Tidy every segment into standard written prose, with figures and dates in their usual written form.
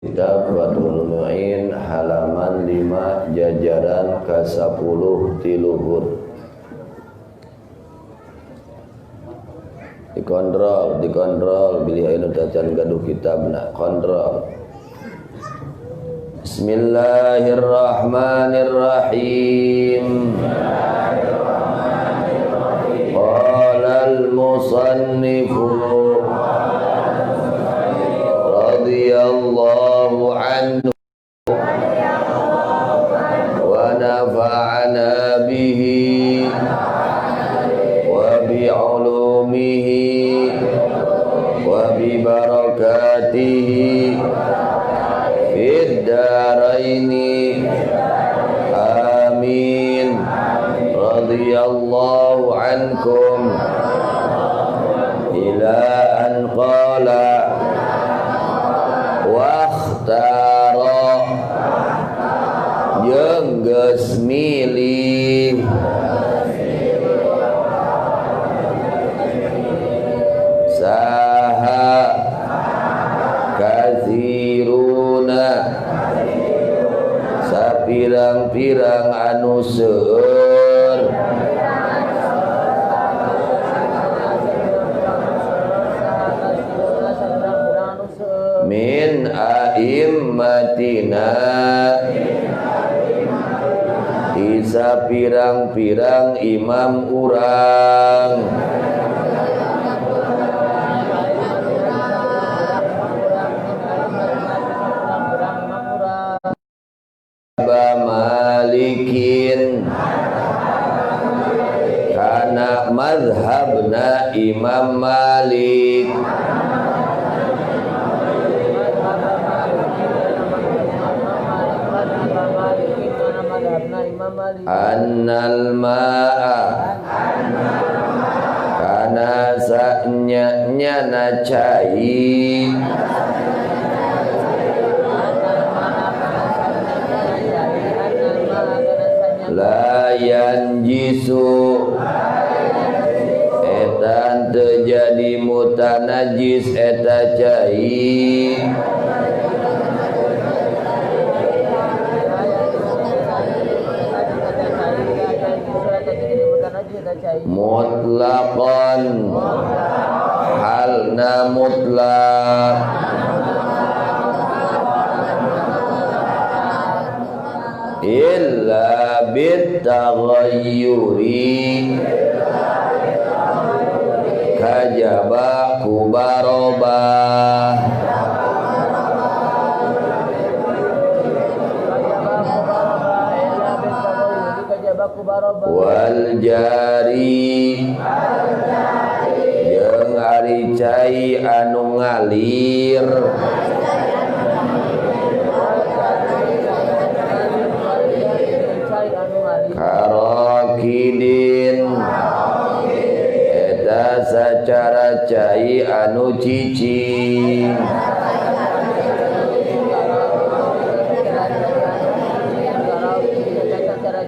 Kitab Fathul Mu'in halaman 5 jajaran ke-10 ti luhur. Dikontrol bilih anu tacan gaduh kitabna kontrol. Bismillahirrahmanirrahim. Qala al-musannifu radhiyallahu anhu wa nafa'ana bihi wa bi'ulumihi wa bi barakatihi fid daraini amin. Radhiyallahu ankum ila an qala wakhtara jeung geus milih saha katsiruna sapirang-pirang anu seueur min a'immatina isa pirang-pirang imam urang Malikin kana mazhabna Imam Malik annal ma'a kana sa'nya cai la yanjisu etan terjadi mutanajis eta cai mutlaqan halna mutlaq illa bitaghayyuri kajaba kubarobah wal jari jeung ari cai anu ngalir karakidin eta sacara cai anu cicing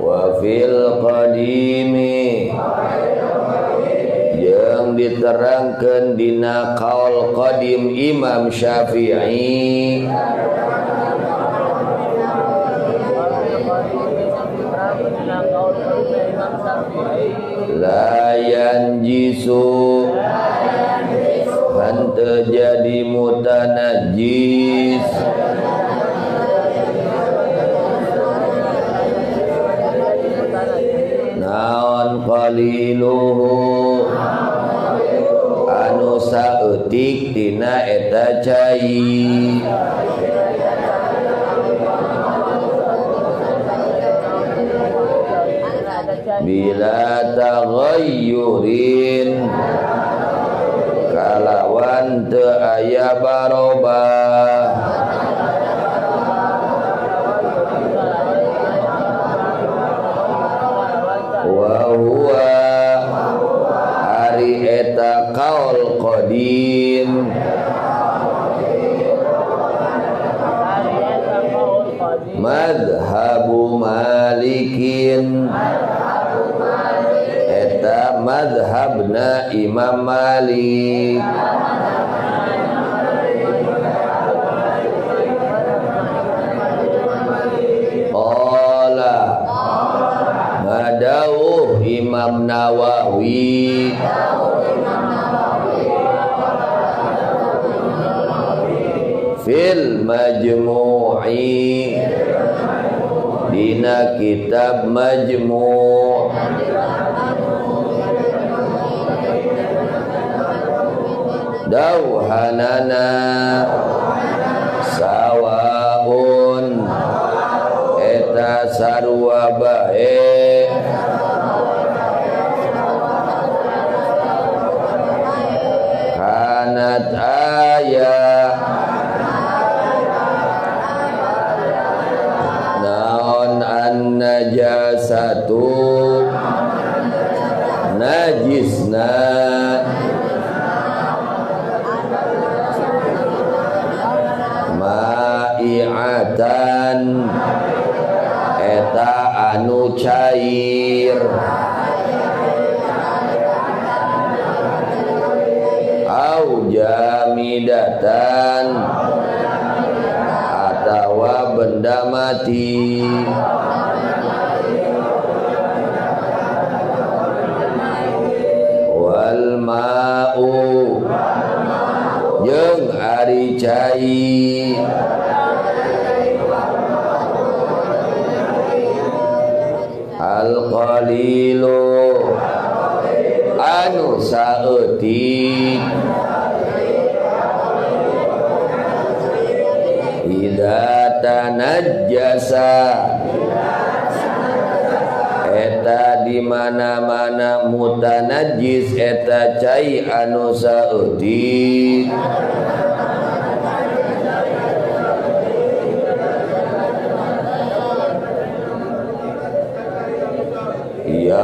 wa fil qadimi yang diterangkeun dina qaul qadim Imam Syafi'i la yanjisu henteu jadi mutanajis naon qaliluhu anu saeutik tina eta cai bila taghayyurin kalawan teu aya barobah wa huwa ari eta qaul qadim madhabu malikin eta madhabna Imam Malik fil majmu'i dina kitab majmu' dauhanana sawaun eta sarua bae kanat aya naon an najasatu najisna ma'i'atan eta anu cair au jamidatan atawa benda mati wal ma'u jeung ari cai al qalilu anu saeutik idza tanajjasa eta di mana-mana mutanajjis eta cai anu saeutik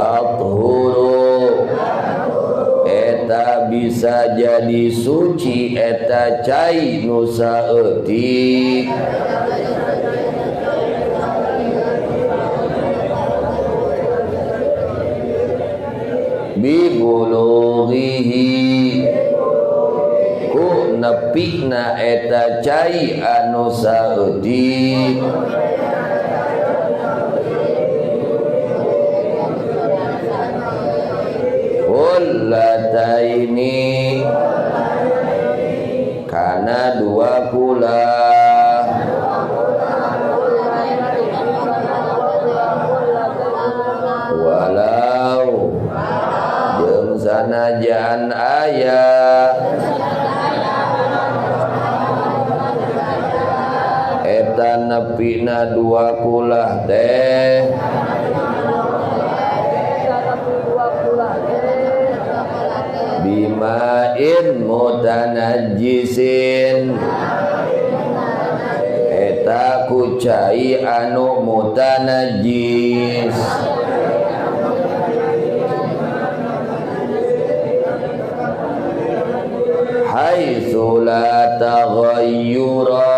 yathuru eta bisa jadi suci eta cai nu saeutik bibulughihi ku nepikna eta cai anu saeutik kullataini kana dua kula walau jeung sanajan aya eta nepina dua kulah teh bima'in mutanajjisin eta ku cai anu mutanajjis haitsu la taghayyura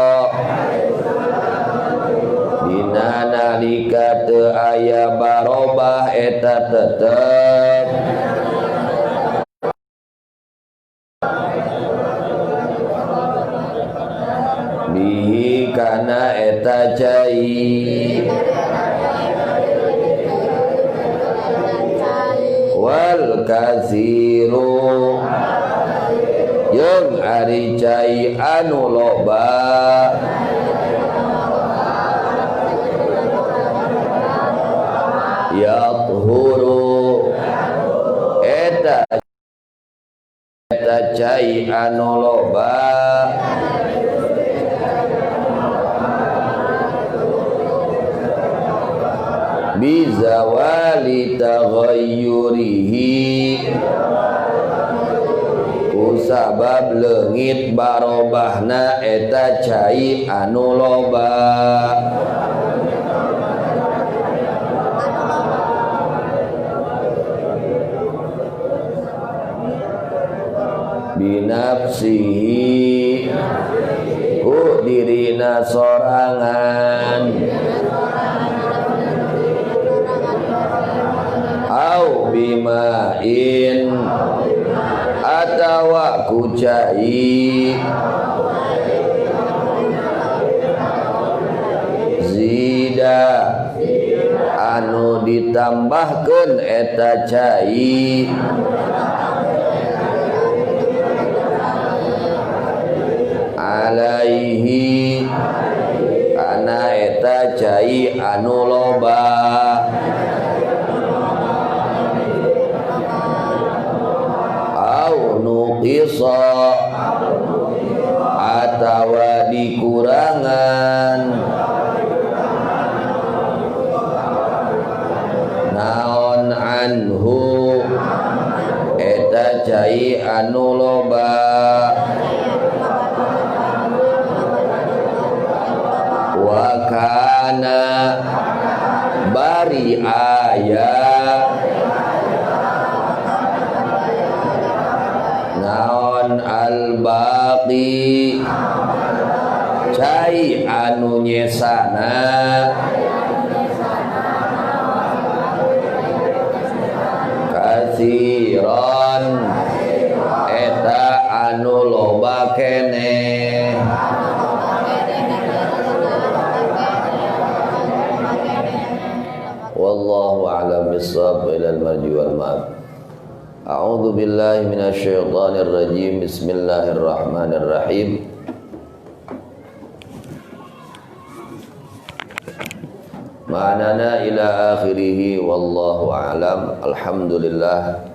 dina nalika teu aya barobah eta tetep bihi kana eta cai wal katsiru jeung ari cai anu loba yathuru eta cai anu loba bizawali taghayyurihi kusabab leungit barobahna eta cai anu loba binafsihi ku dirina sorangan au bima'in atawa ku cai zida anu ditambahkeun eta cai alaihi cai anu loba au nuqisa atawa dikurangan naon anhu eta cai anu loba wa kana bari aya naon al-baqi cai anu nyesana kasiron eta anu loba keneh wallahu a'lam bissawab. Ila al-marji wal ma'ab. A'udzu billahi minasy syaithanir rajim. Bismillahirrahmanirrahim. Ma'nana ila akhirih wallahu a'lam. Alhamdulillah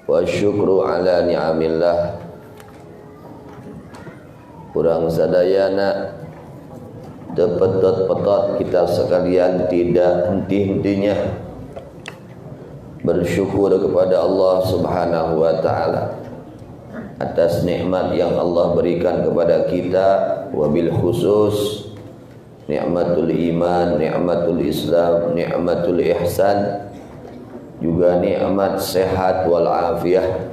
wa syukru ala ni'amillah. Urang sadayana petot-petot kita sekalian tidak henti-hentinya bersyukur kepada Allah Subhanahu wa taala atas nikmat yang Allah berikan kepada kita, wabil khusus nikmatul iman, nikmatul Islam, nikmatul ihsan, juga nikmat sehat wal afiyah,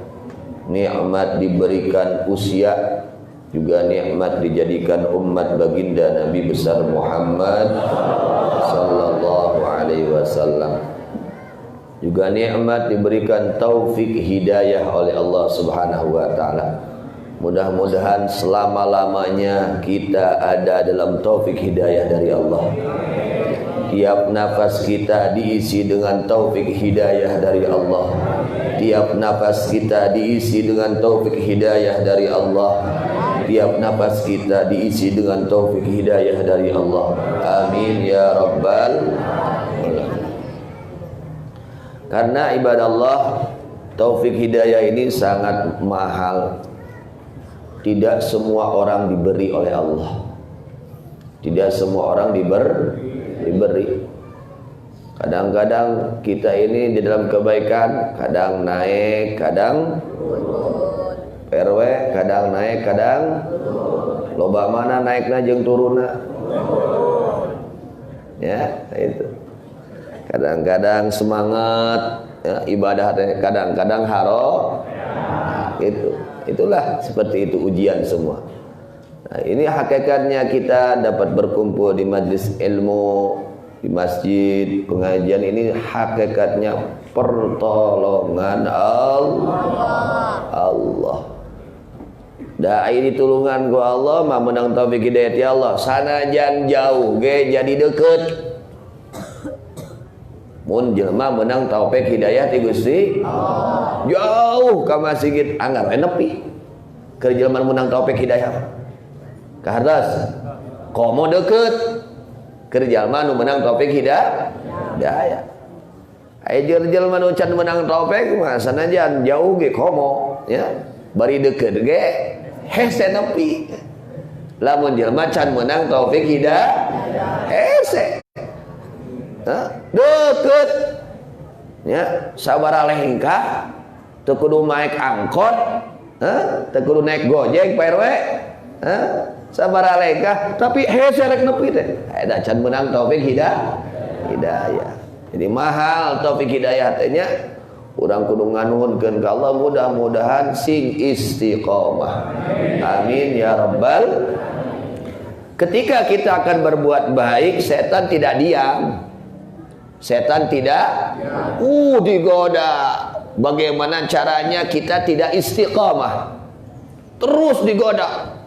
nikmat diberikan usia, juga nikmat dijadikan umat baginda Nabi besar Muhammad sallallahu alaihi wasallam. Juga nikmat diberikan taufik hidayah oleh Allah Subhanahu wa taala. Mudah-mudahan selama-lamanya kita ada dalam taufik hidayah dari Allah. Tiap nafas kita diisi dengan taufik hidayah dari Allah. Tiap nafas kita diisi dengan taufik hidayah dari Allah. Tiap nafas kita diisi dengan taufik hidayah dari Allah. Amin ya rabbal alamin. Karena ibadah Allah, taufik hidayah ini sangat mahal. Tidak semua orang diberi oleh Allah. Tidak semua orang diberi. Kadang-kadang kita ini di dalam kebaikan, kadang naik, kadang RW, kadang naik, kadang loba mana naikna jeung turunna. Ya, itu. Kadang-kadang semangat ya, ibadah kadang-kadang haro. Nah, itulah seperti itu ujian semua. Nah, ini hakikatnya kita dapat berkumpul di majlis ilmu, di masjid, pengajian ini hakikatnya pertolongan Allah. Dai ditulungan ku Allah mah menang taufik hidayah ti Allah. Sanajan jauh ge jadi deket. Mun jelema menang taufik hidayah ti Gusti Allah. Jauh ka masjid anggar nepi. Keur jelema menang taufik hidayah. Ka hardas. Komo deket. Keur jelema nu menang taufik hidayah. Aya jelema nu can menang taufik mah sanajan jauh ge komo ya. Bari deket ge hese nepi. Lamun jelema can menang taufik hidayah hese. Deket ya, sabaraha lengkah teu kudu naik angkot, teu kudu naik Gojek Pak RW, sabaraha lengkah tapi hese rek nepi teh. Eta can menang taufik hidayah. Jadi mahal taufik hidayah teh nya. Urang kudu nganuhunkeun ka Allah, mudah-mudahan sing istiqomah. Amin ya rabbal. Ketika kita akan berbuat baik, setan tidak diam. Setan tidak digoda. Bagaimana caranya kita tidak istiqomah? Terus digoda.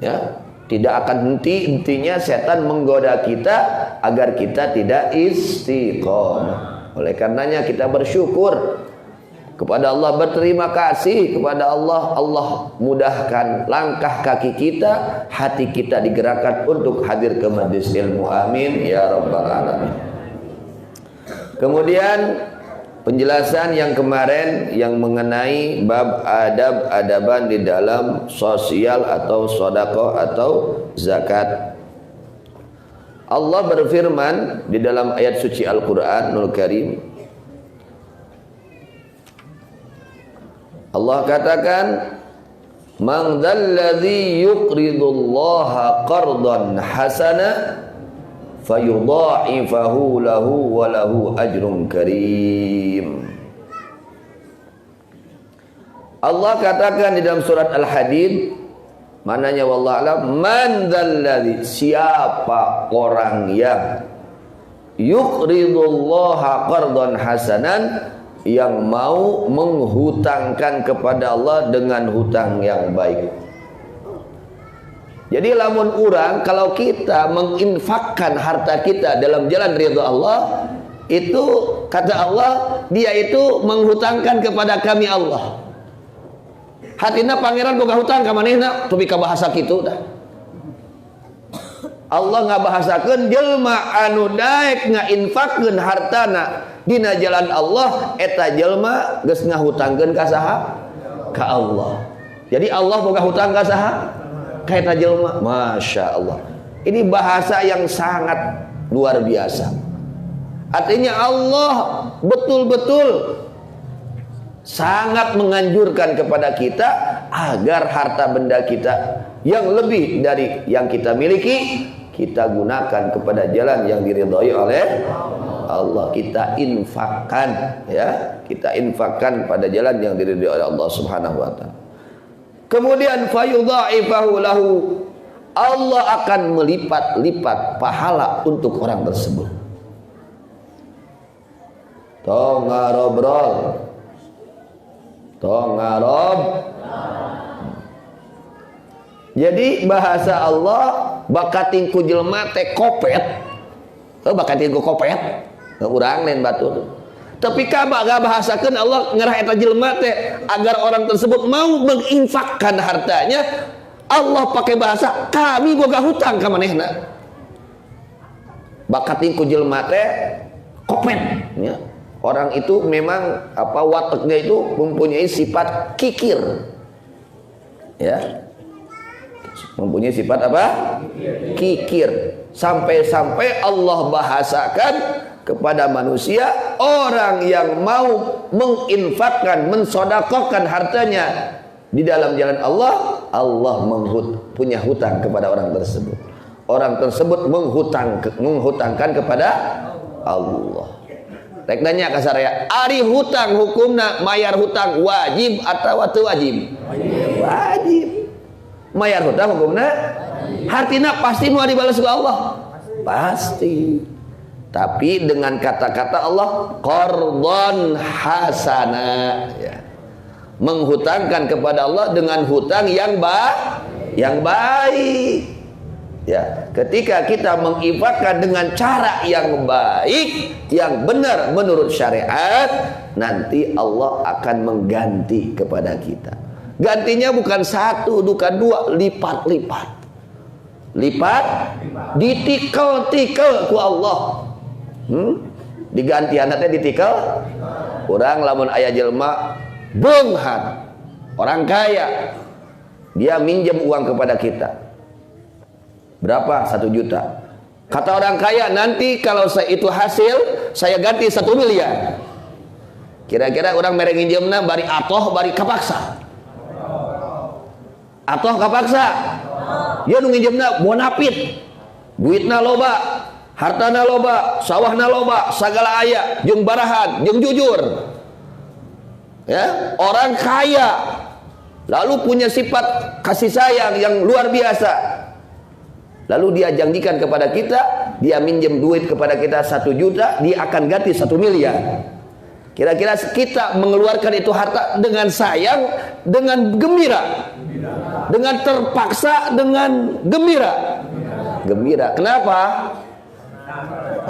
Ya, tidak akan henti-hentinya setan menggoda kita agar kita tidak istiqomah. Oleh karenanya kita bersyukur kepada Allah, berterima kasih kepada Allah. Allah mudahkan langkah kaki kita, hati kita digerakkan untuk hadir ke majlis ilmu. Amin ya rabbal alamin. Kemudian penjelasan yang kemarin yang mengenai bab adab-adaban di dalam sosial atau sedekah atau zakat. Allah berfirman di dalam ayat suci Al-Qur'anul Karim. Allah katakan, "Man dzalladzi yuqridullaha qardan hasana fayudha'ifahu lahu wa lahu ajrun karim." Allah katakan di dalam surat Al-Hadid, mananya wallahu a'lam, man dzalladzi, siapa orang yang yuqridullaha qardan hasanan, yang mau menghutangkan kepada Allah dengan hutang yang baik. Jadi lamun urang, kalau kita menginfakkan harta kita dalam jalan ridha Allah, itu kata Allah, dia itu menghutangkan kepada kami Allah. Hatina pangeran boga hutang ka manehna, tupi ka bahasa kitu dah. Allah ngabahasakeun jelma anu daek ngainfakkeun hartana dina jalan Allah, eta jelma geus ngahutangkeun ka saha? Ka Allah. Jadi Allah boga hutang ka saha? Ka eta jelma. Masya Allah. Ini bahasa yang sangat luar biasa. Artinya Allah betul-betul sangat menganjurkan kepada kita agar harta benda kita yang lebih dari yang kita miliki, kita gunakan kepada jalan yang diridhai oleh Allah. Kita infakkan, ya, kita infakkan pada jalan yang diridhai oleh Allah Subhanahu wa taala. Kemudian fayudha'ifahu lahu, Allah akan melipat-lipat pahala untuk orang tersebut. Tongarobrol, tongarob. Jadi bahasa Allah bakating ku jelema teh kopet. Bakating ku kopet. Urang lain batu. Tapi kaba bahasakeun Allah ngarah eta jelema teh agar orang tersebut mau menginfakkan hartanya. Allah pakai bahasa kami boga hutang ka manehna. Bakating ku jelema teh kopet, ya. Orang itu memang wataknya itu mempunyai sifat kikir. Ya. Mempunyai sifat apa? Kikir. Sampai-sampai Allah bahasakan kepada manusia, orang yang mau menginfakkan, mensedekahkan hartanya di dalam jalan Allah, Allah punya hutang kepada orang tersebut. Orang tersebut menghutangkan kepada Allah. Rek nanya ka saraya, ari hutang hukumna mayar hutang wajib atau teu wajib? Wajib. Mayar hutang hukumna hartina pasti mau dibalas ku Allah. Pasti. Tapi dengan kata-kata Allah qardhan hasana, ya. Menghutangkan kepada Allah dengan hutang yang baik. Ya, ketika kita menginfakkan dengan cara yang baik, yang benar menurut syariat, nanti Allah akan mengganti kepada kita. Gantinya bukan satu, bukan dua, lipat-lipat. Lipat, ditikel-tikel ku Allah. Diganti anaknya ditikel. Orang lamun aya jelma beunghat, orang kaya, dia minjem uang kepada kita. Berapa? 1 juta. Kata orang kaya, nanti kalau itu hasil, saya ganti 1 miliar. Kira-kira orang mere nginjemna bari atoh bari kapaksa. Atoh kapaksa. Dia nu nginjemna bonapit. Duitna loba, hartana loba, sawahna loba, sagala aya, jeung barahan, jeung jujur. Ya, orang kaya lalu punya sifat kasih sayang yang luar biasa. Lalu dia janjikan kepada kita, dia minjem duit kepada kita 1 juta, dia akan ganti 1 miliar. Kira-kira kita mengeluarkan itu harta dengan sayang, dengan gembira, dengan terpaksa, dengan gembira. Gembira. Kenapa?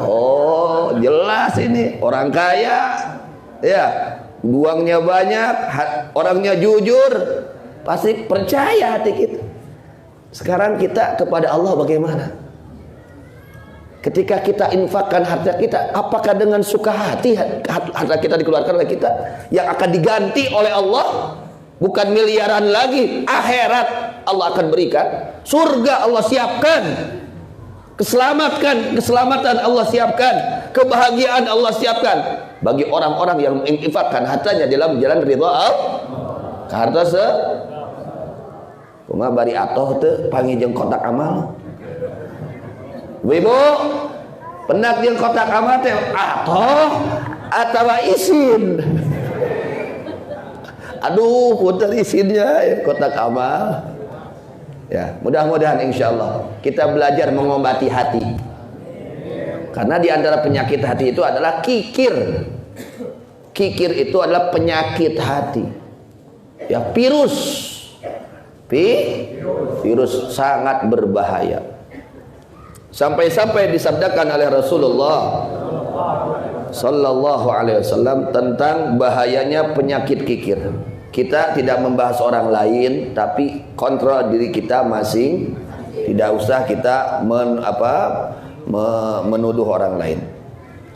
Oh, jelas ini orang kaya, ya, uangnya banyak, orangnya jujur, pasti percaya hati kita. Sekarang kita kepada Allah bagaimana? Ketika kita infakkan harta kita, apakah dengan suka hati harta kita dikeluarkan oleh kita yang akan diganti oleh Allah? Bukan miliaran lagi, akhirat Allah akan berikan, surga Allah siapkan, keselamatan Allah siapkan, kebahagiaan Allah siapkan bagi orang-orang yang menginfakkan hartanya dalam jalan ridha Allah. Harta kumaha bari atoh teu pangijeng kotak amal. Ibu, penak jeung kotak amal teh atoh atawa isin. Aduh, punten isinnya ya, kotak amal. Ya, mudah-mudahan insyaallah kita belajar mengobati hati. Karena di antara penyakit hati itu adalah kikir. Kikir itu adalah penyakit hati. Ya, virus sangat berbahaya. Sampai-sampai disabdakan oleh Rasulullah sallallahu alaihi wasallam tentang bahayanya penyakit kikir. Kita tidak membahas orang lain, tapi kontrol diri kita masing. Tidak usah kita menuduh orang lain.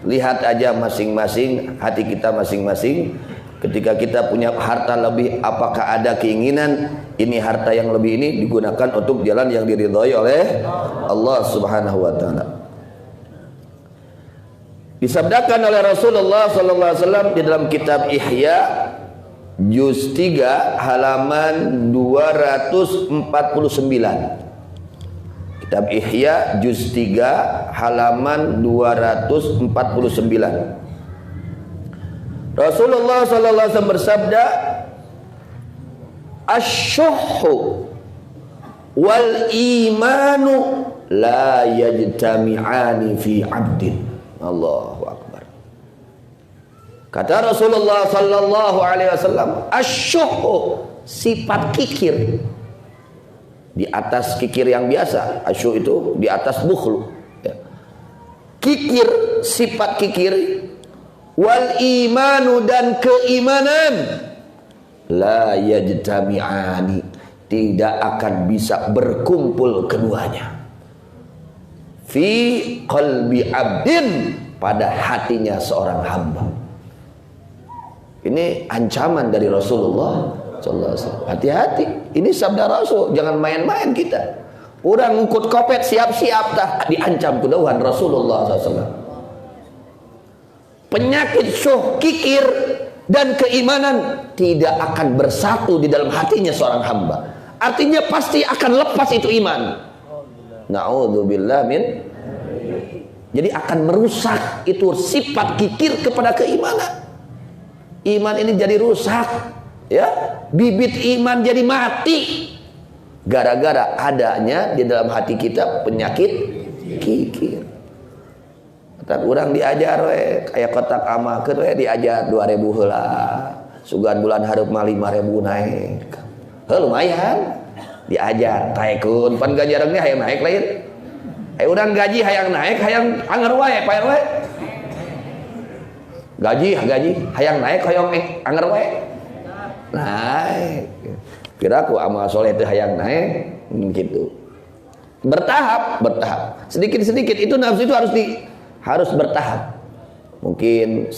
Lihat aja masing-masing hati kita masing-masing. Ketika kita punya harta lebih, apakah ada keinginan ini harta yang lebih ini digunakan untuk jalan yang diridhai oleh Allah Subhanahu wa taala. Disabdakan oleh Rasulullah sallallahu alaihi wasallam di dalam kitab Ihya juz 3 halaman 249. Kitab Ihya juz 3 halaman 249. Rasulullah sallallahu alaihi wasallam bersabda, "Asy-syuhhu wal imanu la yajtami'ani fi 'abdin." Allahu akbar. Kata Rasulullah sallallahu alaihi wasallam, asy-syuhhu, sifat kikir. Di atas kikir yang biasa, asy-syuh itu di atas bukhlu. Ya. Kikir, sifat kikir, wal imanu dan keimanan la yajtami'ani, tidak akan bisa berkumpul keduanya fi qalbi abdin, pada hatinya seorang hamba. Ini ancaman dari Rasulullah sallallahu alaihi wasallam. Hati-hati, ini sabda Rasul, jangan main-main kita. Urang ngukut kopet siap-siap tah diancam ku dawuhan Rasulullah sallallahu alaihi wasallam. Penyakit syuh, kikir dan keimanan tidak akan bersatu di dalam hatinya seorang hamba. Artinya pasti akan lepas itu iman. Na'udzubillah min. Jadi akan merusak itu sifat kikir kepada keimanan. Iman ini jadi rusak, ya. Bibit iman jadi mati gara-gara adanya di dalam hati kita penyakit kikir. Tapi orang diajar we kayak kotak amal keur we diajar 2000 heula. Sugan bulan hareup mah 5000 naik. Heuh lumayan. Diajar taekun pan gajarengnya hayang naik lain. Aya urang gaji hayang naik hayang anger wae Pak RW. Gaji hayang naik hayang anger wae. Naik. Kira ku amal soleh teh hayang naik gitu. Bertahap. Sedikit-sedikit itu nafsu itu harus bertahap. Mungkin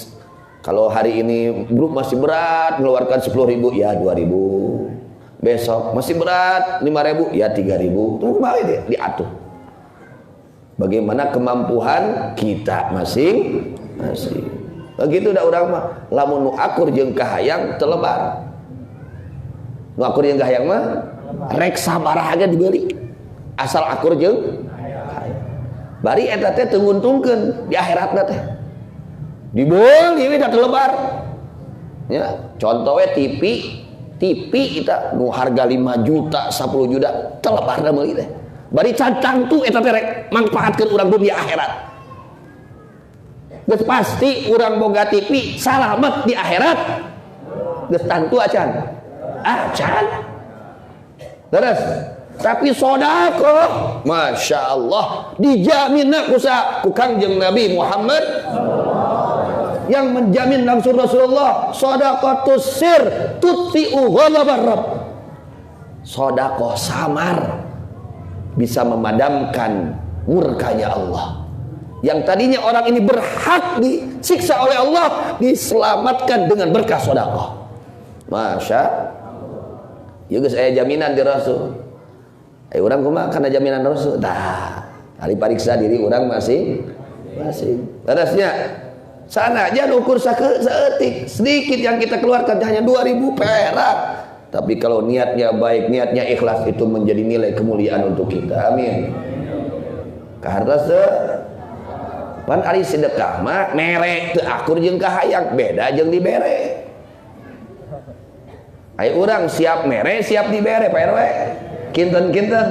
kalau hari ini grup masih berat mengeluarkan 10.000 ya 2.000. Besok masih berat 5.000 ya 3.000. Tunggu kembali diatur. Bagaimana kemampuan kita masing-masing. Begitu dah urang mah lamun nu akur jeung kahayang telebar. Nu akur jeung kahayang mah rek sabaraha ge dibeli. Asal akur jeung bari eta teh teu nguntungkeun di akhiratna teh. Dibeuli we da telebar. Ya, contoh we TV kita nu harga 5 juta, 10 juta telebarna meuli teh. Bari cancang tu eta teh rek mangpaatkeun urang dunia akhirat. Geus pasti urang boga TV salamet di akhirat. Geus tantu acan. Acan. Terus tapi sodako, masya Allah, dijamin ku Kangjeng Nabi Muhammad. yang menjamin langsung Rasulullah, shadaqatus sir tutfi'u ghadabar rabb. Sedekah samar bisa memadamkan murkanya Allah. Yang tadinya orang ini berhak disiksa oleh Allah, diselamatkan dengan berkah sedekah. Masya ya guys, saya jaminan di Rasul. Orang kumaha karena jaminan Rasul. Tah, kali pariksa diri orang masing. Terusnya sana aja ukur seetik. Sedikit yang kita keluarkan hanya 2.000 perak. Tapi kalau niatnya baik, niatnya ikhlas, itu menjadi nilai kemuliaan untuk kita. Amin. Karena pan ari sedekah mah mere teu akur jeung kahayang, beda jeung dibere. Aya urang siap mere, siap dibere, Pak RW. Kinten-kinten.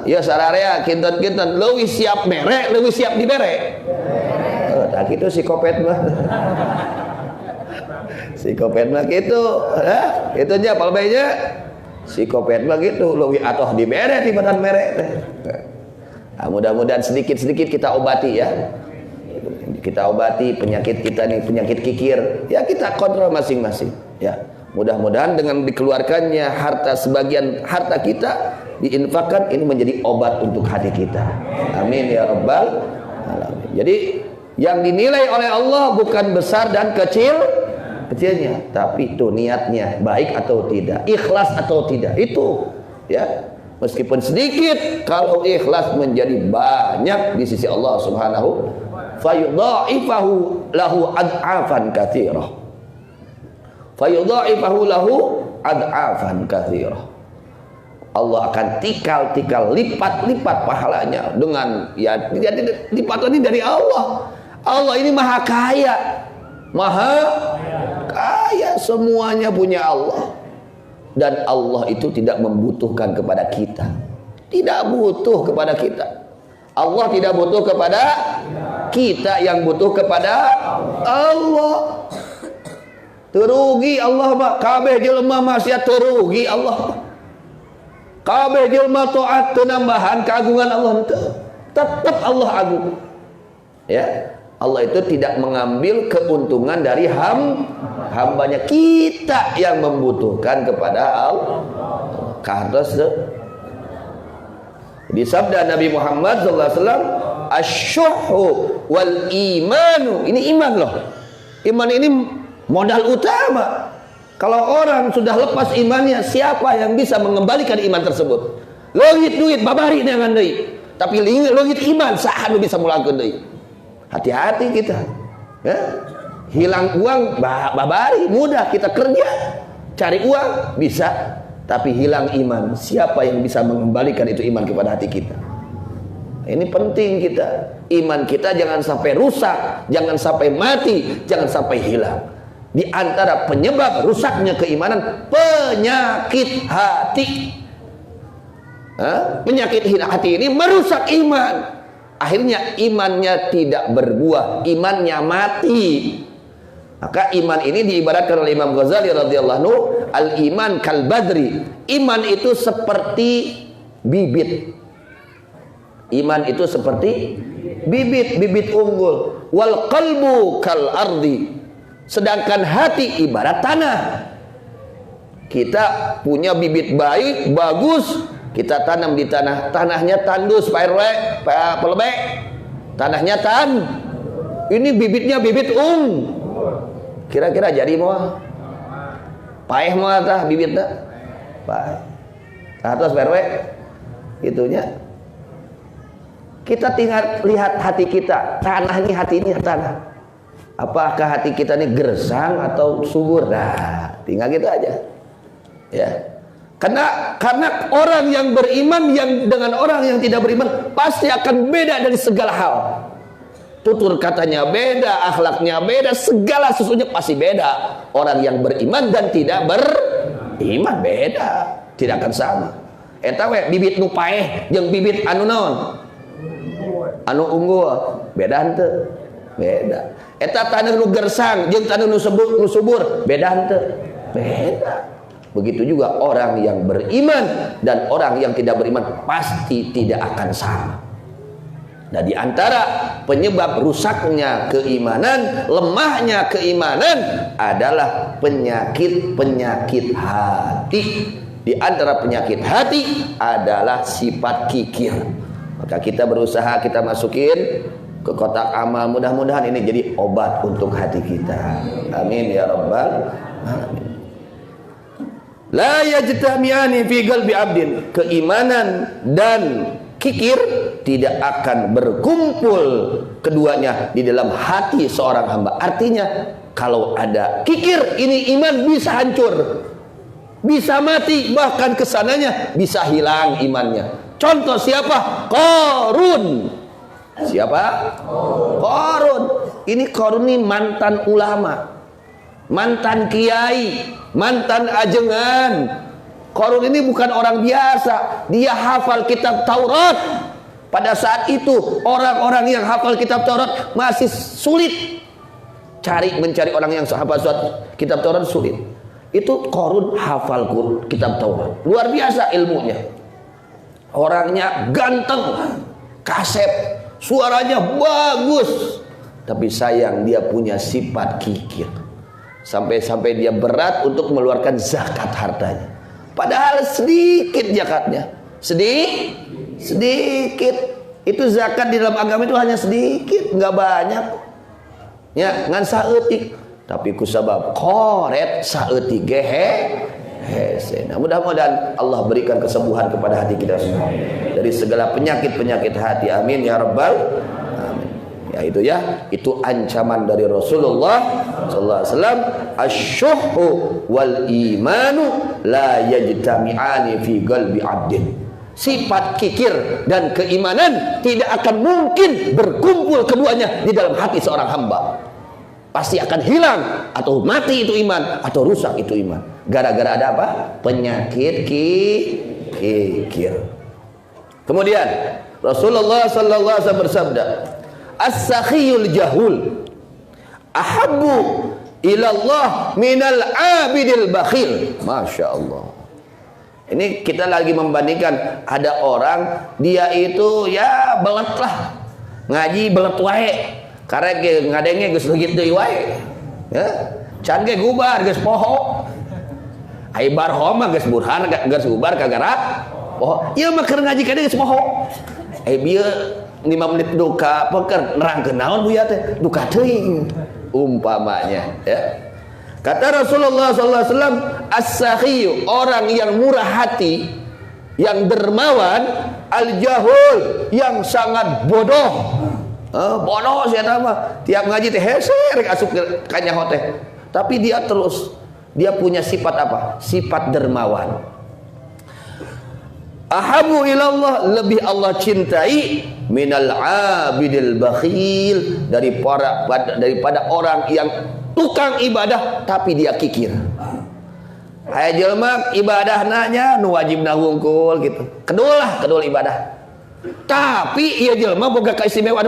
Ya sararea kinten-kinten leuwih siap mere, leuwih siap dibere. Tah kitu psikopat mah. Psikopat mah kitu, itu nya palbainya. Psikopat mah gitu, leuwih atoh dibere tibatan mere teh. Nah, mudah-mudahan sedikit-sedikit kita obati ya. Kita obati penyakit kita nih, penyakit kikir. Ya kita kontrol masing-masing ya. Mudah-mudahan dengan dikeluarkannya harta, sebagian harta kita diinfakkan, ini menjadi obat untuk hati kita. Amin ya rabbal alamin. Jadi yang dinilai oleh Allah bukan besar dan kecilnya, tapi itu niatnya baik atau tidak, ikhlas atau tidak, itu ya. Meskipun sedikit, kalau ikhlas menjadi banyak di sisi Allah Subhanahu fayudha'ifahu lahu ad'afan katsirah. Fayudha'ifahu lahu ad'afan katsirah. Allah akan tikal-tikal, lipat-lipat pahalanya dengan ya lipat ini dari Allah. Allah ini maha kaya. Maha kaya, semuanya punya Allah. Dan Allah itu tidak membutuhkan kepada kita. Tidak butuh kepada kita. Allah tidak butuh kepada kita, yang butuh kepada Allah. Terugi Allah mah, kabeh jelema maksiat terugi Allah. Kabeh jelema taat teu nambahan keagungan Allah teu. Tetap Allah agung. Ya. Allah itu tidak mengambil keuntungan dari hambanya, kita yang membutuhkan kepada Allah. Karena di sabda Nabi Muhammad SAW, asyuhu wal imanu, ini iman loh. Iman ini modal utama. Kalau orang sudah lepas imannya, siapa yang bisa mengembalikan iman tersebut? Leungit duit babari dengan deui, tapi leungit iman saha nu bisa mulangkeun deui. Hati-hati kita ya. Hilang uang babari mudah, kita kerja cari uang bisa, tapi hilang iman, siapa yang bisa mengembalikan itu iman kepada hati kita? Ini penting kita, iman kita jangan sampai rusak, jangan sampai mati, jangan sampai hilang. Di antara penyebab rusaknya keimanan, penyakit hati. Penyakit hati ini merusak iman. Akhirnya imannya tidak berbuah, imannya mati. Maka iman ini diibaratkan oleh Imam Ghazali radhiyallahu anhu, al-iman kal badri. Iman itu seperti bibit. Iman itu seperti bibit unggul. Wal qalbu kal ardi. Sedangkan hati ibarat tanah. Kita punya bibit baik, bagus, kita tanam di tanah, tanahnya tandus, Pak RW, Pak Pelebek, tanahnya ini bibitnya bibit kira-kira jadi mau paeh mau tah bibitnya paeh. Atas Pak RW itunya kita tinggal lihat hati kita, tanah ini, hati ini tanah, apakah hati kita ini gersang atau subur? Nah tinggal gitu aja ya. Karena orang yang beriman yang dengan orang yang tidak beriman pasti akan beda dari segala hal. Tutur katanya beda, akhlaknya beda, segala sesuatunya pasti beda. Orang yang beriman dan tidak beriman beda, tidak akan sama. Eta we bibit nu paeh jeung bibit anu naon? Anu unggul, beda henteu? Beda. Eta taneuh nu gersang jeung taneuh nu subur, beda henteu? Beda. Begitu juga orang yang beriman dan orang yang tidak beriman pasti tidak akan sama. Nah, di antara penyebab rusaknya keimanan, lemahnya keimanan adalah penyakit-penyakit hati. Di antara penyakit hati adalah sifat kikir. Maka kita berusaha kita masukin ke kotak amal. Mudah-mudahan ini jadi obat untuk hati kita. Amin ya rabbal alamin. La yajtami'ani fi qalbi 'abdin. Keimanan dan kikir tidak akan berkumpul keduanya di dalam hati seorang hamba. Artinya kalau ada kikir, ini iman bisa hancur, bisa mati, bahkan kesananya bisa hilang imannya. Contoh siapa? Qarun. Siapa? Qarun. Ini Qarun ini mantan ulama, mantan kiai, mantan ajengan. Qarun ini bukan orang biasa. Dia hafal kitab Taurat. Pada saat itu orang-orang yang hafal kitab Taurat masih sulit. Mencari orang yang hafal kitab Taurat sulit. Itu Qarun hafal kitab Taurat. Luar biasa ilmunya. Orangnya ganteng, kasep, suaranya bagus. Tapi sayang dia punya sifat kikir. Sampai-sampai dia berat untuk mengeluarkan zakat hartanya. Padahal sedikit zakatnya, sedikit. Itu zakat di dalam agama itu hanya sedikit, nggak banyak. Ya, ngan saeutik. Tapi kusabab koret saeutik hese. Nah, mudah-mudahan Allah berikan kesembuhan kepada hati kita semua dari segala penyakit-penyakit hati. Amin ya rabbal alamin. Ya itu ya, itu ancaman dari Rasulullah sallallahu alaihi wasallam, asyuhu wal imanu la yajtami'ani fi qalbi 'abdin. Sifat kikir dan keimanan tidak akan mungkin berkumpul keduanya di dalam hati seorang hamba. Pasti akan hilang, atau mati itu iman, atau rusak itu iman. Gara-gara ada apa? Penyakit kikir. Kemudian Rasulullah sallallahu alaihi wasallam bersabda, as-sakhiyul jahul ahabbu ilallah minal abidil bakhil. Masya Allah. Ini kita lagi membandingkan, ada orang dia itu ya belet lah, ngaji belet wae, karek ngadenge geus leungit deui wae, ya can ge gubar geus poho, ai barhom mah geus burhan geus gubar kagara poho, ieu mah keur ngaji kade geus poho, ai bieu 5 menit duka peker nerangkeun naon buya teh duka teuing umpamanya, ya. Kata Rasulullah sallallahu alaihi wasallam, as-sakhiyu, orang yang murah hati, yang dermawan, al-jahul, yang sangat bodoh. Bodoh siapa mah tiap ngaji teh hese rek asup ka nyaho teh. Tapi dia punya sifat apa? Sifat dermawan. Ahabu ilallah, lebih Allah cintai minal abidil bakhil, daripada orang yang tukang ibadah tapi dia kikir. Aya jelema ibadah nanya nu wajibna wungkul gitu. Kedul ibadah. Tapi ieu jelema boga istimewa.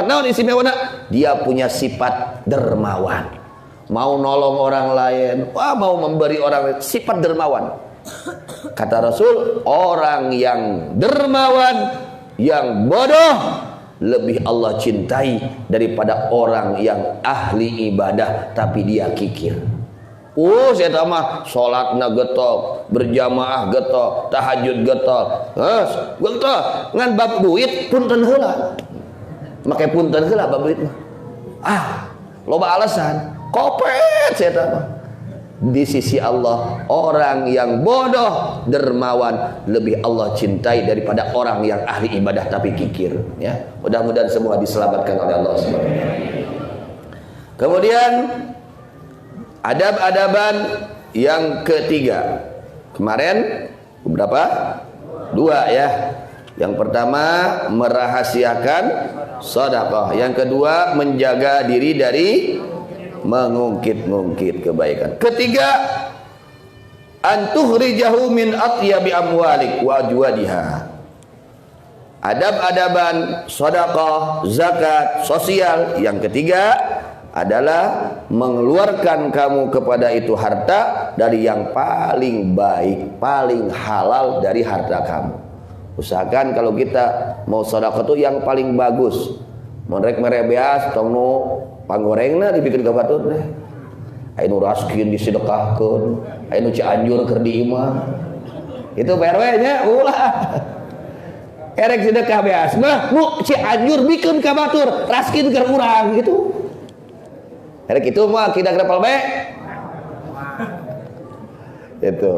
Naon istimewana? Dia punya sifat dermawan. Mau nolong orang lain, mau memberi orang lain, sifat dermawan. Kata Rasul, orang yang dermawan, yang bodoh lebih Allah cintai daripada orang yang ahli ibadah tapi dia kikir. Saya tahu mah salatna getok, berjamaah getok, tahajud getok. Getok ngan bab duit punten heula. Make punten heula bab duit mah. Loba alasan. Kopet saya tahu mah. Di sisi Allah, orang yang bodoh dermawan lebih Allah cintai daripada orang yang ahli ibadah tapi kikir, ya. Mudah-mudahan semua diselamatkan oleh Allah SWT. Kemudian adab-adaban yang ketiga. Kemarin berapa? 2 ya. Yang pertama merahasiakan sedekah, yang kedua menjaga diri dari mengungkit-ungkit kebaikan. Ketiga, antuhrijahu min atyabi amwalik wa ajwadiha. Adab-adaban sedekah, zakat, sosial yang ketiga adalah mengeluarkan kamu kepada itu harta dari yang paling baik, paling halal dari harta kamu. Usahakan kalau kita mau sedekah tuh yang paling bagus. Merek merebeas tong nu panggorengna dibikin ka batur teh. Aya nu raskin disedekahkeun, aya nu Cianjur keur di imah. Itu PRW nya ulah. Erek sedekah beas mah nu Cianjur bikin ka batur, raskin keur urang gitu. Erek itu mah kidak repal be. Itu.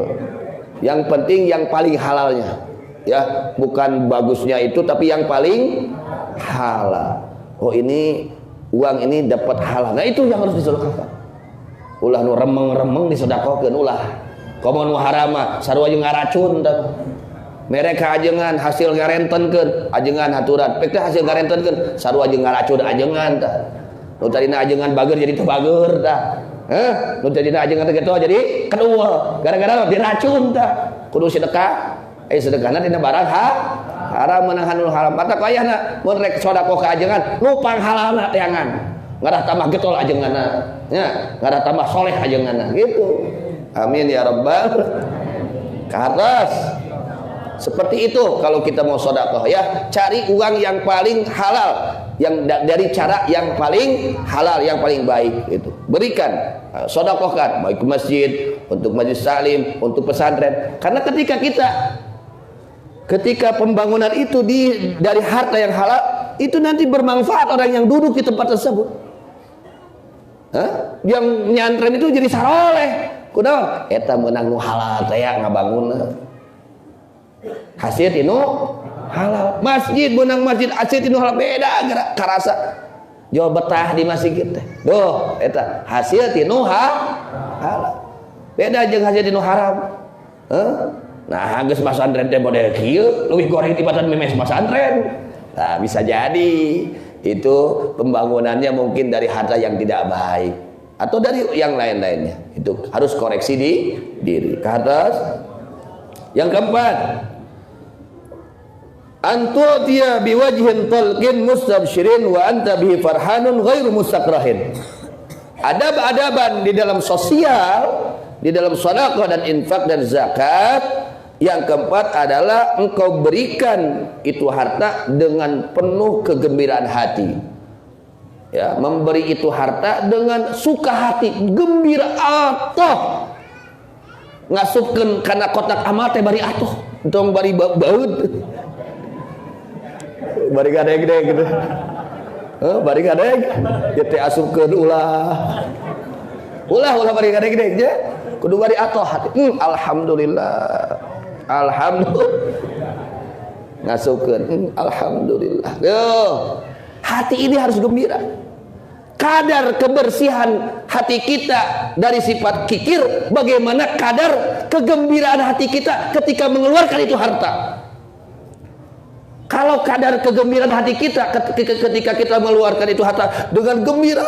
Yang penting yang paling halalnya. Ya, bukan bagusnya itu tapi yang paling halal. Oh ini uang ini dapat halal. Nah itu yang harus disedekahkan. Ulah nu remeng-remeng disedekahkeun ulah. Komo nu harama sarua jeung ngaracun tah. Mereka ajengan hasil ngarentenkeun, ajengan haturan. Pek teh hasil ngarentenkeun sarua jeung ngaracun ajengan tah. Nu tadina ajengan bager jadi teu bager tah. Nu tadina ajengan teh kitu jadi kedua. Gara-gara diracun tah. Kudu sedekah. Sedekahna dina barang haram meunang hanul haram. Mata kayana mun rek sedekah ka ajengan nu panghalalna teangan. Ngadah tambah getol ajenganna. Nya, ngadah tambah soleh ajenganna gitu. Amin ya rabbal alamin. Seperti itu kalau kita mau sedekah ya, cari uang yang paling halal, yang dari cara yang paling halal, yang paling baik itu. Berikan, sedekahkan baik ke masjid, untuk majelis taklim, untuk pesantren. Karena ketika pembangunan itu dari harta yang halal, itu nanti bermanfaat orang yang duduk di tempat tersebut. Yang nyantren itu jadi saroleh. Kunaon? Eta meunang nu halal teh ngabangun. Hasil tinu halal. Masjid meunang masjid hasil tinu halal beda karasa. Jual betah di masjid teh. Duh, eta hasil tinu halal. Beda jeung hasil tinu haram. Nah, geus pasantren teh model kieu, leuwih goreng tibatan memes pasantren. Nah, bisa jadi itu pembangunannya mungkin dari harta yang tidak baik atau dari yang lain-lainnya. Itu harus koreksi di diri. Ke atas. Yang keempat, antu'tiya biwajhin talqin mustabsyirin wa anta bihi farhanun ghairu mustakrahin. Adab-adaban di dalam sosial, di dalam sedekah dan infak dan zakat. Yang keempat adalah engkau berikan itu harta dengan penuh kegembiraan hati. Ya, memberi itu harta dengan suka hati, gembira atoh. Ngasupkeun kana kotak amal teh bari atoh, tong bari baud. Bari gadeg-deg gitu. Bari gadeg, ya teh asupkeun ulah bari gadeg-deg je. Kudu bari atoh hati. Alhamdulillah. Ngasupkeun alhamdulillah. Hati ini harus gembira. Kadar kebersihan hati kita dari sifat kikir, bagaimana kadar kegembiraan hati kita ketika mengeluarkan itu harta. Kalau kadar kegembiraan hati kita ketika kita mengeluarkan itu harta dengan gembira,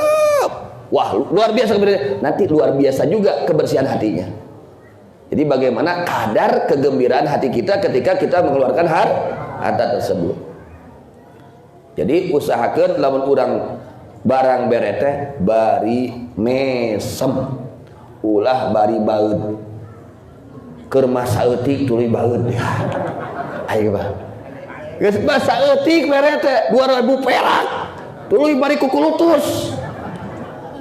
wah luar biasa gembira. Nanti luar biasa juga kebersihan hatinya. Jadi bagaimana kadar kegembiraan hati kita ketika kita mengeluarkan harta tersebut. Jadi usahakan lamun urang barang berete bari mesem, ulah bari baud. Keur masa eutik tuluy baud. Ayo Bang. Geus masa eutik berete 2000 perak. Tuluy bari kukulutus.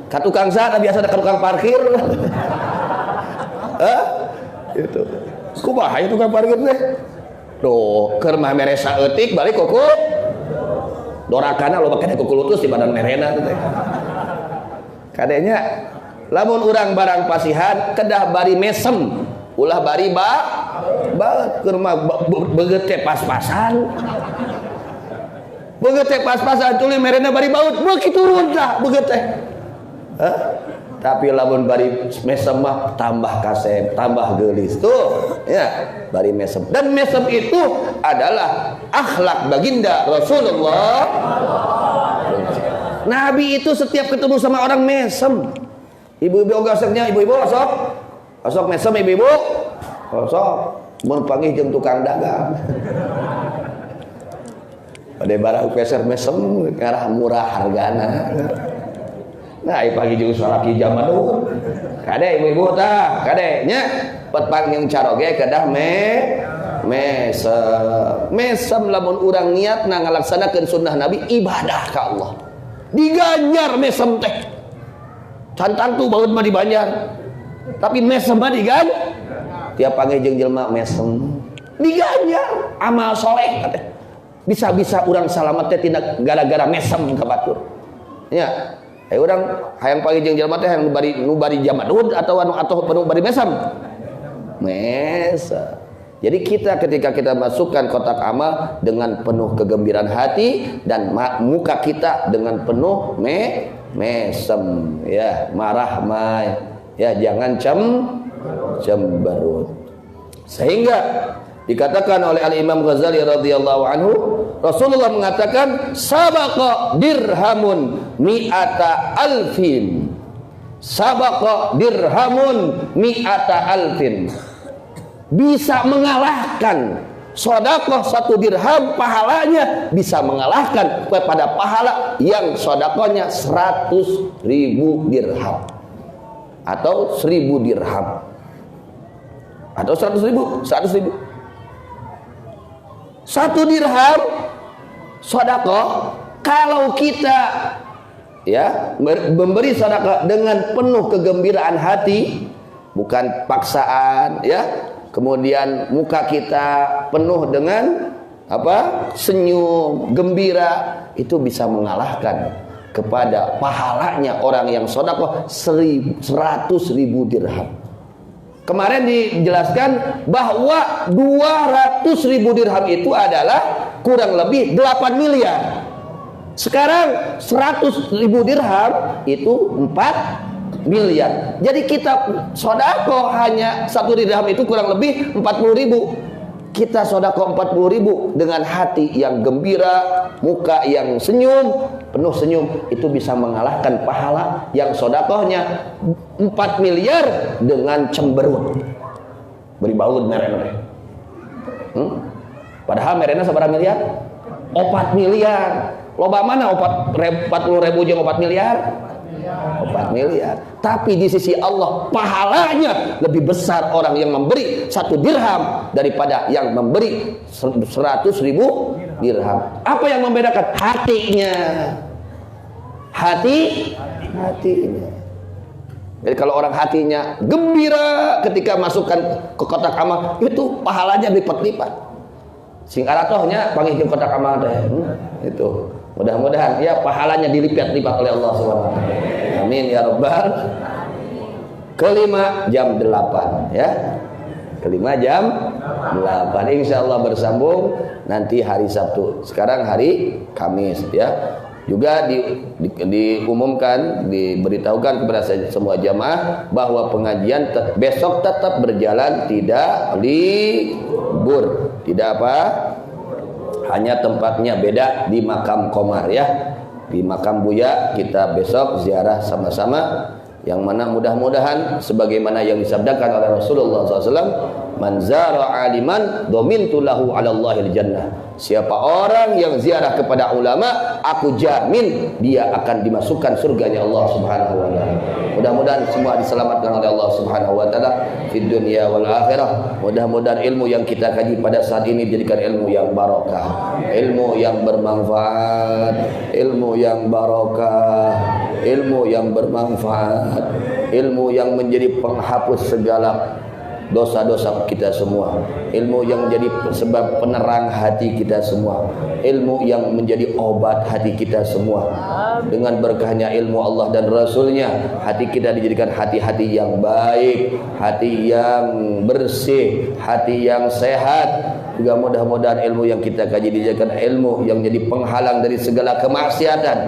Ka tukang sana biasa ada tukang parkir. Itu kumaha itu tukang parkir teh. Duh, keur mah mere saeutik balik kuku dorakana loba kene kukulutus di badan merena teh. Kadenya lamun urang barang pasihan kedah bari mesem, ulah bari keur mah beungeut teh pas-pasan. Beungeut teh pas-pasan tuluy merena bari baut, beuki turun tah beungeut teh. Tapi lamun bari mesem mah tambah kasep, tambah geulis tuh ya, bari mesem. Dan mesem itu adalah akhlak baginda Rasulullah. Nabi itu setiap ketemu sama orang mesem. Ibu-ibu gosoknya, ibu-ibu osok mesem ibu-ibu. Osok mun panggih jeung tukang dagang. Pada barang peser mesem ngarah murah hargana. Nah, pagi jeung salaki zaman dulu. Kade ibu-ibu tah, kade nya pet panggih caroge kedah mesem lamun urang niatna ngalaksanakeun sunnah Nabi ibadah ka Allah. Diganjar mesem teh. Cantan tuh baut mah dibanjar. Tapi mesem mah diganjar. Tiap panggil jeung jelema mesem. Diganjar amal soleh kateh. Bisa-bisa urang salamet teh tina gara-gara mesem ka batur. Nya, urang hayang panggil jeung jelema teh hayang nu bari jamadud atau nu bari mesem. Mesem. Jadi kita ketika kita masukkan kotak amal dengan penuh kegembiraan hati dan muka kita dengan penuh mesem ya, marah ya, jangan cemberut. Sehingga dikatakan oleh Al-Imam Ghazali radhiyallahu anhu, Rasulullah mengatakan sabaqa dirhamun mi'ata alfin. Sabaqa dirhamun mi'ata alfin. Bisa mengalahkan sedekah 1 dirham, pahalanya bisa mengalahkan kepada pahala yang sedekahnya 100.000 dirham atau 1.000 dirham atau 100.000. 1 dirham sedekah, kalau kita ya memberi sedekah dengan penuh kegembiraan hati, bukan paksaan ya. Kemudian muka kita penuh dengan senyum, gembira, itu bisa mengalahkan kepada pahalanya orang yang sedekah 100.000 dirham. Kemarin dijelaskan bahwa 200.000 dirham itu adalah kurang lebih 8 miliar. Sekarang 100.000 dirham itu 4 miliar. Jadi kita sedekah hanya 1 dirham itu kurang lebih 40.000. Kita sedekah 40.000 dengan hati yang gembira, muka yang senyum, penuh senyum, itu bisa mengalahkan pahala yang sedekahnya 4 miliar dengan cemberut. Beri baud merena. Padahal merena seberapa miliar? 4 miliar. Loba mana 40.000 jeung 4 miliar? 4 miliar. Tapi di sisi Allah pahalanya lebih besar orang yang memberi 1 dirham daripada yang memberi 100.000 dirham. Apa yang membedakan? Hatinya. Hatinya. Jadi kalau orang hatinya gembira ketika masukkan ke kotak amal, itu pahalanya lipat-lipat. Sing aratohnya panggil kotak amal teh. Itu. Mudah-mudahan ya pahalanya dilipat-lipat oleh Allah Subhanahu wa taala. Amin ya rabbal. Kelima jam 8 ya. Kelima jam 8. Insyaallah bersambung nanti hari Sabtu. Sekarang hari Kamis ya. Juga diumumkan, diberitahukan kepada semua jamaah bahwa pengajian besok tetap berjalan, tidak libur. Tidak apa? Hanya tempatnya beda di Makam Komar ya. Di Makam Buya kita besok ziarah sama-sama, yang mana mudah-mudahan sebagaimana yang disabdakan oleh Rasulullah SAW, man zara aliman domintu lahu 'ala Allahil jannah. Siapa orang yang ziarah kepada ulama, aku jamin dia akan dimasukkan surganya Allah Subhanahu wa taala. Mudah-mudahan semua diselamatkan oleh Allah Subhanahu wa taala fid dunya wal akhirah. Mudah-mudahan ilmu yang kita kaji pada saat ini dijadikan ilmu yang barokah, ilmu yang bermanfaat, ilmu yang barokah, ilmu yang bermanfaat, ilmu yang menjadi penghapus segala dosa-dosa kita semua, ilmu yang menjadi sebab penerang hati kita semua, ilmu yang menjadi obat hati kita semua. Dengan berkahnya ilmu Allah dan Rasulnya, hati kita dijadikan hati-hati yang baik, hati yang bersih, hati yang sehat. Juga mudah-mudahan ilmu yang kita kaji dijadikan ilmu yang menjadi penghalang dari segala kemaksiatan,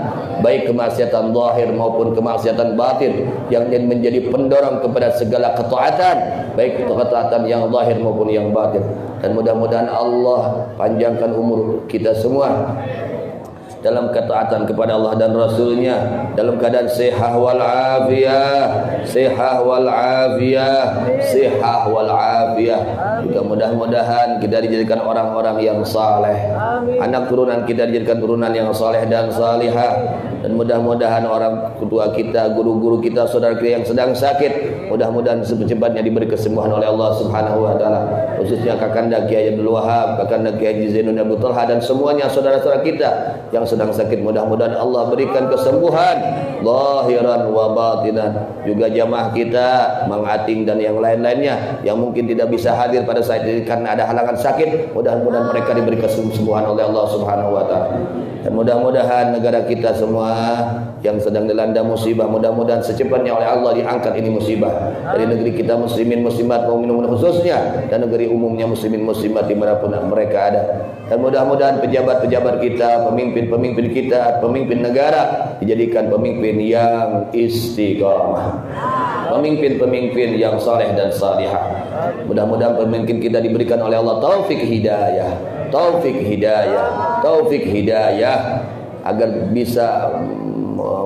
baik kemaksiatan zahir maupun kemaksiatan batin, yang menjadi pendorong kepada segala ketaatan, baik ketaatan yang zahir maupun yang batin. Dan mudah-mudahan Allah panjangkan umur kita semua, dalam ketaatan kepada Allah dan Rasulnya, dalam keadaan sihah wal afiyah, sihah wal afiyah, sihah wal afiyah. Juga mudah-mudahan kita dijadikan orang-orang yang saleh, anak turunan kita dijadikan turunan yang saleh dan salihah. Dan mudah-mudahan orang tua kita, guru-guru kita, saudara kita yang sedang sakit, mudah-mudahan secepatnya diberi kesembuhan oleh Allah Subhanahu wa taala. Khususnya Kakanda Kiai Abdul Wahab, Kakanda Kiai Zainuddin Abu Talha dan semuanya saudara-saudara kita yang sedang sakit, mudah-mudahan Allah berikan kesembuhan zahiran wa batinan. Juga jamaah kita Mang Ating dan yang lain-lainnya yang mungkin tidak bisa hadir pada saat ini karena ada halangan sakit, mudah-mudahan mereka diberi kesembuhan oleh Allah Subhanahu wa taala. Dan mudah-mudahan negara kita semua yang sedang dilanda musibah, mudah-mudahan secepatnya oleh Allah diangkat ini musibah dari negeri kita, muslimin muslimat mukminin khususnya, dan negeri umumnya muslimin muslimat dimanapun mereka ada. Dan mudah-mudahan pejabat-pejabat kita, pemimpin-pemimpin kita, pemimpin negara dijadikan pemimpin yang istiqamah, pemimpin-pemimpin yang saleh dan salihah. Mudah-mudahan pemimpin kita diberikan oleh Allah taufik hidayah, taufik hidayah, taufik hidayah, agar bisa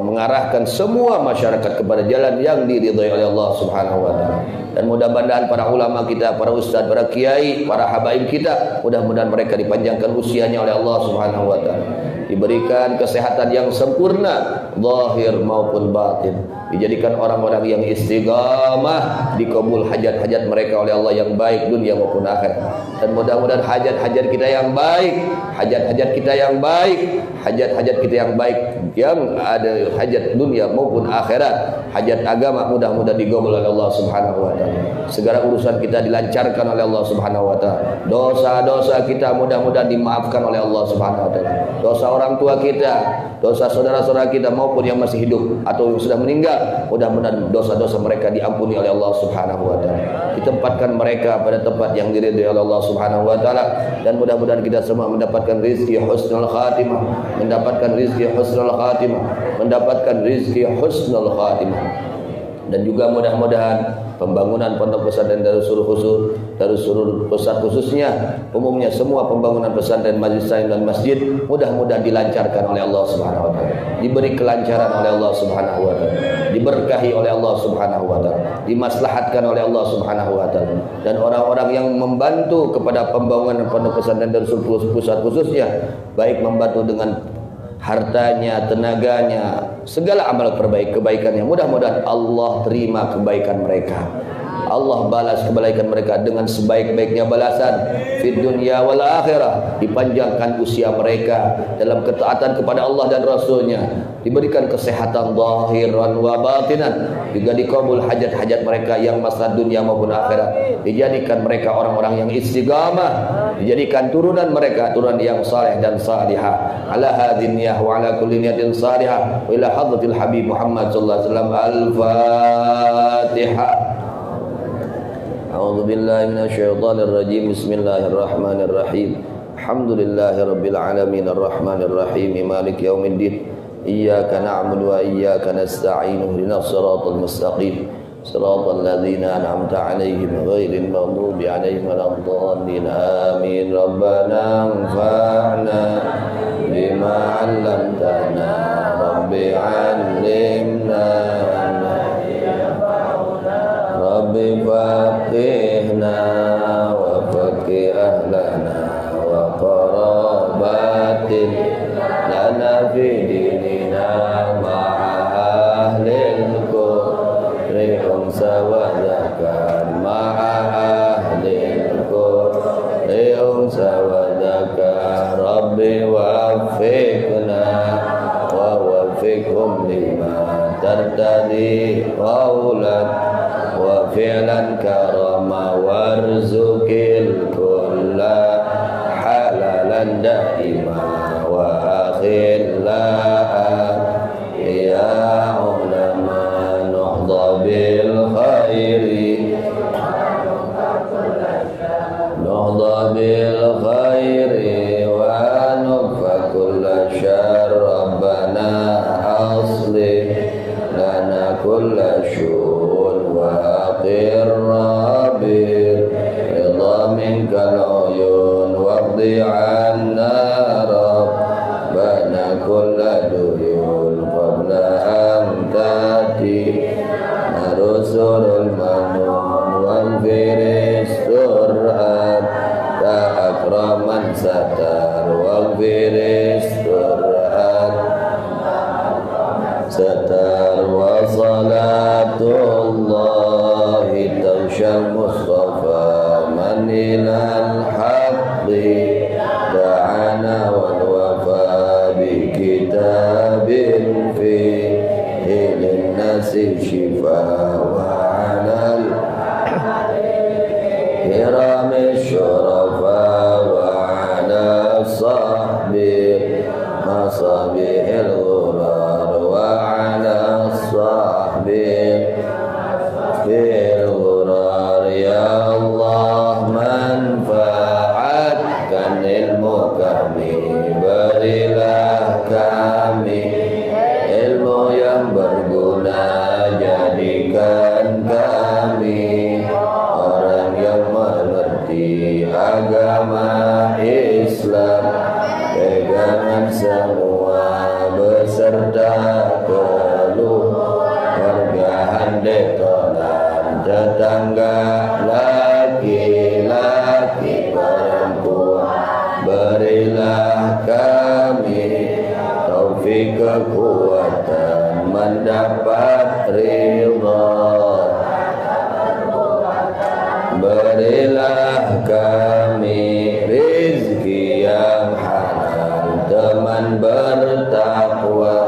mengarahkan semua masyarakat kepada jalan yang diridhai oleh Allah Subhanahu wa taala. Dan mudah-mudahan para ulama kita, para ustaz, para kiai, para habaib kita, mudah-mudahan mereka dipanjangkan usianya oleh Allah Subhanahu wa taala, diberikan kesehatan yang sempurna zahir maupun batin, dijadikan orang-orang yang istiqamah, dikabul hajat-hajat mereka oleh Allah yang baik dunia maupun akhirat. Dan mudah-mudahan hajat-hajat kita yang baik, hajat-hajat kita yang baik, hajat-hajat kita yang baik, yang ada hajat dunia maupun akhirat, hajat agama, mudah-mudahan dikabul oleh Allah Subhanahu wa taala. Segala urusan kita dilancarkan oleh Allah Subhanahu wa taala. Dosa-dosa kita mudah-mudahan dimaafkan oleh Allah Subhanahu wa taala. Dosa orang tua kita, dosa saudara-saudara kita maupun yang masih hidup atau yang sudah meninggal, mudah-mudahan dosa-dosa mereka diampuni oleh Allah Subhanahu wa taala. Ditempatkan mereka pada tempat yang diridhai oleh Allah Subhanahu wa taala, dan mudah-mudahan kita semua mendapatkan rezeki husnul khatimah, mendapatkan rezeki husnul khatimah, mendapatkan rezeki husnul khatimah. Dan juga mudah-mudahan pembangunan pondok pesantren Darussul Pusat khususnya, umumnya semua pembangunan pesantren, majlis taklim dan masjid, mudah-mudahan dilancarkan oleh Allah Subhanahu wa taala, diberi kelancaran oleh Allah Subhanahu wa taala, diberkahi oleh Allah Subhanahu wa taala, dimaslahatkan oleh Allah Subhanahu wa taala. Dan orang-orang yang membantu kepada pembangunan pondok pesantren Darussul Pusat khususnya, baik membantu dengan hartanya, tenaganya, segala amal kebaikannya, mudah-mudahan Allah terima kebaikan mereka, Allah balas kebaikan mereka dengan sebaik-baiknya balasan fid dunya wal akhirah. Dipanjangkan usia mereka dalam ketaatan kepada Allah dan Rasulnya, diberikan kesehatan zahiran wa batinan, juga dikabul hajat-hajat mereka yang masalah dunia maupun akhirat, dijadikan mereka orang-orang yang istiqamah, dijadikan turunan mereka turunan yang saleh dan salihah. Ala hadhin niyah wa ala kulli niyatin salihah wa ila hadratil habib Muhammad sallallahu alaihi wasallam. Al-Fatihah. A'udzu billahi minasyaitonir rajim. Bismillahirrahmanirrahim. Alhamdulillahirabbil alamin arrahmanir rahim maliki yaumiddin. Iyyaka na'budu wa iyyaka nasta'in. Ihdinas siratal mustaqim. Siratal ladzina an'amta 'alaihim ghairil maghdubi 'alaihim waladdallin. Amin. Rabbana anfa'na bima 'allamtana. Rabbi 'allimna Rabbi faqihna wa faqih ahlana wa qarabatin lana fi dinina ma'a ahlil kufri unsa wa zakat ma'a ahlil kufri unsa wa zakat. Rabbi waffiqna wa waffiqhum lima tardadi qawlan wa fi'lan karama warzuqil kulla halalan daima wa akhillah ya ulama nuhdha bil khairi wa nukfa kulla syarr. Rabbana aslih lana kulla syu'un wa aqir rabir ridha minka الشفاء وعلى الكرام الشرفاء وعلى الصحب مصابيح الغرار وعلى الصحب بالغرار يا الله manfaatkan ilmu kami, berilah kami ilmu yang berguna, jadikan kami orang yang mengerti agama Islam, pegangan semua beserta keluarga handetolan tetangga laki-laki perempuan, berilah kami taufik kekuatan mendapat ridha, berilah kami rizki yang halal, teman bertakwa,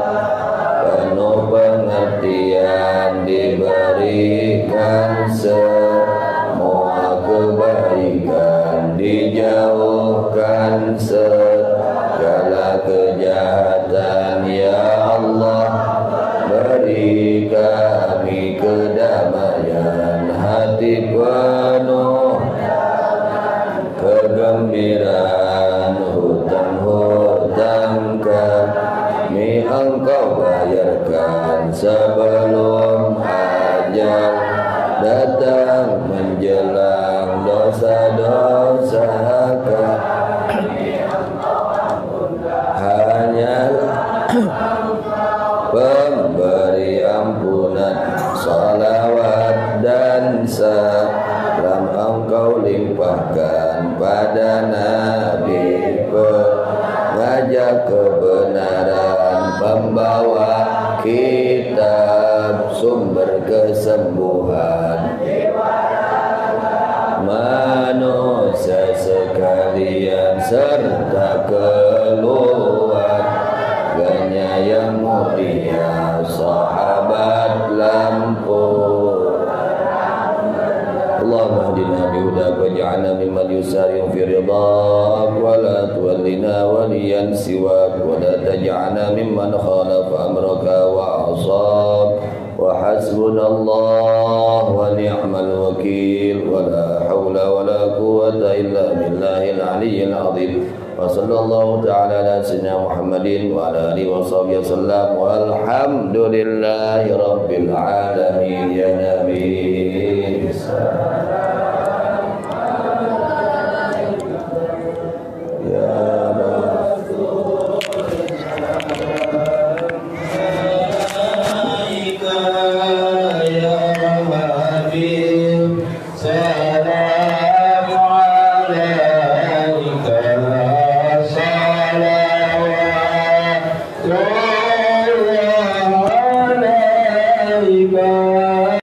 penuh pengertian, diberikan semua kebaikan, dijauhkan segala kejahatan. Ya Allah, beri kami kedamaian hati penuh kegembiraan, hutang-hutang kami Engkau bayarkan sebelum ajal datang menjelang, dosa-dosa kami hanyalah pemberi ampunan, salawat dan salam Engkau limpahkan pada Nabi, pengajak kebenaran, pembawa kitab, sumber kesembuhan manusia sekalian serta keluarganya yang mulia, sahabat lampu. Allahumma hdina bihudaka waj'alna mimman yusari'u fi ridhak wa la tuwallina waliyan siwak wa la taj'alna mimman khalafa amraka wa 'asab wa hasbunallahu wa ni'mal wakil wa la hawla wa la quwwata illa billahil aliyyil 'azim. Wa sallallahu ta'ala ala sayyidina Muhammadin wa ala alihi wa sahbihi wasallam walhamdulillahi rabbil alamin. Ya Nabi